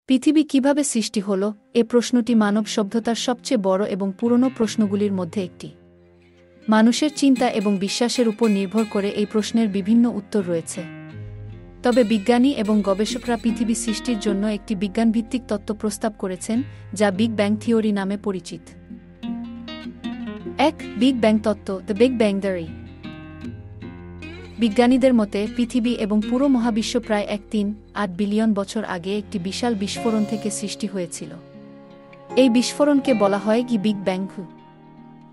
পৃথিবী কিভাবে সৃষ্টি হল? এ প্রশ্নটি মানব সভ্যতার সবচেয়ে বড় এবং পুরনো প্রশ্নগুলির মধ্যে একটি। মানুষের চিন্তা এবং বিশ্বাসের উপর নির্ভর করে এই প্রশ্নের বিভিন্ন উত্তর রয়েছে। তবে বিজ্ঞানী এবং গবেষকরা পৃথিবী সৃষ্টির জন্য একটি বিজ্ঞানভিত্তিক তত্ত্ব প্রস্তাব করেছেন, যা বিগ ব্যাং থিওরি নামে পরিচিত। ১. বিগ ব্যাং তত্ত্ব, দ্য বিগ ব্যাং থিওরি। বিজ্ঞানীদের মতে পৃথিবী এবং পুরো মহাবিশ্ব প্রায় 1.38 বিলিয়ন বছর আগে একটি বিশাল বিস্ফোরণ থেকে সৃষ্টি হয়েছিল। এই বিস্ফোরণকে বলা হয় বিগ ব্যাং।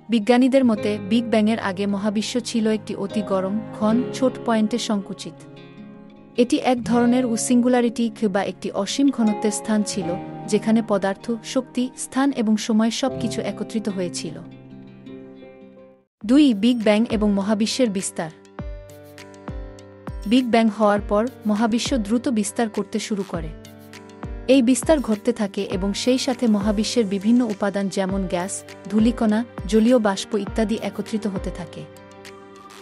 বিজ্ঞানীদের মতে বিগ ব্যাংয়ের আগে মহাবিশ্ব ছিল একটি অতি গরম, ঘন, ছোট পয়েন্টে সংকুচিত। এটি এক ধরনের সিঙ্গুলারিটি বা একটি অসীম ঘনত্বের স্থান ছিল, যেখানে পদার্থ, শক্তি, স্থান এবং সময় সবকিছু একত্রিত হয়েছিল। ২. বিগ ব্যাং এবং মহাবিশ্বের বিস্তার। বিগ ব্যাং হওয়ার পর মহাবিশ্ব দ্রুত বিস্তার করতে শুরু করে। এই বিস্তার ঘটতে থাকে এবং সেই সাথে মহাবিশ্বের বিভিন্ন উপাদান যেমন গ্যাস, ধূলিকণা, জলীয় বাষ্প ইত্যাদি একত্রিত হতে থাকে।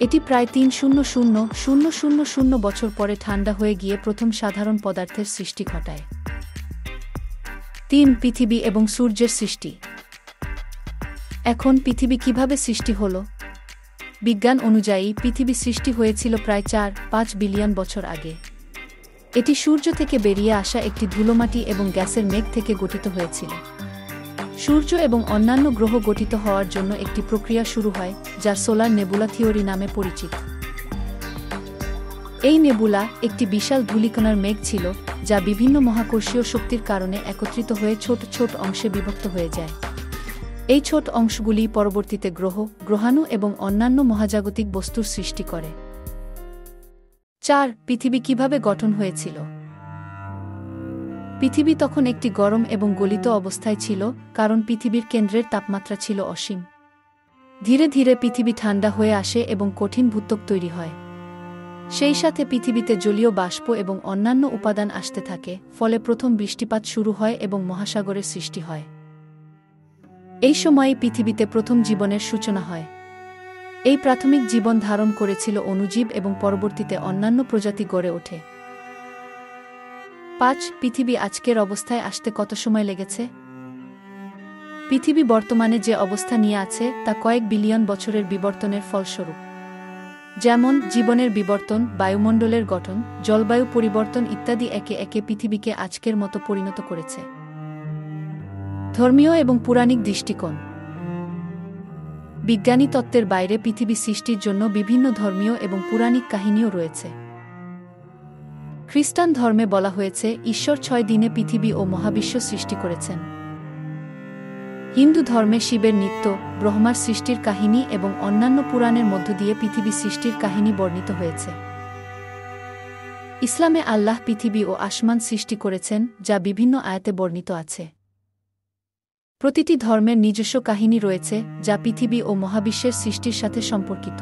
এটি প্রায় ৩০০০০০ বছর পরে ঠান্ডা হয়ে গিয়ে প্রথম সাধারণ পদার্থের সৃষ্টি ঘটায়। ৩. পৃথিবী এবং সূর্যের সৃষ্টি। এখন পৃথিবী কিভাবে সৃষ্টি হল? বিজ্ঞান অনুযায়ী পৃথিবী সৃষ্টি হয়েছিল প্রায় ৪-৫ বিলিয়ন বছর আগে। এটি সূর্য থেকে বেরিয়ে আসা একটি ধুলোমাটি এবং গ্যাসের মেঘ থেকে গঠিত হয়েছিল। সূর্য এবং অন্যান্য গ্রহ গঠিত হওয়ার জন্য একটি প্রক্রিয়া শুরু হয়, যা সোলার নেবুলা থিওরি নামে পরিচিত। এই নেবুলা একটি বিশাল ধূলিকণার মেঘ ছিল, যা বিভিন্ন মহাকর্ষীয় শক্তির কারণে একত্রিত হয়ে ছোট ছোট অংশে বিভক্ত হয়ে যায়। এই ছোট অংশগুলি পরবর্তীতে গ্রহ, গ্রহাণু এবং অন্যান্য মহাজাগতিক বস্তুর সৃষ্টি করে। ৪. পৃথিবী কিভাবে গঠন হয়েছিল? পৃথিবী তখন একটি গরম এবং গলিত অবস্থায় ছিল, কারণ পৃথিবীর কেন্দ্রের তাপমাত্রা ছিল অসীম। ধীরে ধীরে পৃথিবী ঠান্ডা হয়ে আসে এবং কঠিন ভূত্বক তৈরি হয়। সেই সাথে পৃথিবীতে জলীয় বাষ্প এবং অন্যান্য উপাদান আসতে থাকে, ফলে প্রথম বৃষ্টিপাত শুরু হয় এবং মহাসাগরের সৃষ্টি হয়। এই সময়ে পৃথিবীতে প্রথম জীবনের সূচনা হয়। এই প্রাথমিক জীবন ধারণ করেছিল অণুজীব এবং পরবর্তীতে অন্যান্য প্রজাতি গড়ে ওঠে। ৫. পৃথিবী আজকের অবস্থায় আসতে কত সময় লেগেছে? পৃথিবী বর্তমানে যে অবস্থা নিয়ে আছে তা কয়েক বিলিয়ন বছরের বিবর্তনের ফলস্বরূপ। যেমন জীবনের বিবর্তন, বায়ুমণ্ডলের গঠন, জলবায়ু পরিবর্তন ইত্যাদি একে একে পৃথিবীকে আজকের মতো পরিণত করেছে। ধর্মীয় এবং পুরাণিক দৃষ্টিকোণ। বিজ্ঞানী তত্ত্বের বাইরে পৃথিবী সৃষ্টির জন্য বিভিন্ন ধর্মীয় এবং পুরাণিক কাহিনীও রয়েছে। খ্রিস্টান ধর্মে বলা হয়েছে ঈশ্বর ৬ দিনে পৃথিবী ও মহাবিশ্ব সৃষ্টি করেছেন। হিন্দু ধর্মে শিবের নৃত্য, ব্রহ্মার সৃষ্টির কাহিনী এবং অন্যান্য পুরাণের মধ্য দিয়ে পৃথিবী সৃষ্টির কাহিনী বর্ণিত হয়েছে। ইসলামে আল্লাহ পৃথিবী ও আসমান সৃষ্টি করেছেন, যা বিভিন্ন আয়াতে বর্ণিত আছে। প্রতিটি ধর্মের নিজস্ব কাহিনী রয়েছে, যা পৃথিবী ও মহাবিশ্বের সৃষ্টির সাথে সম্পর্কিত।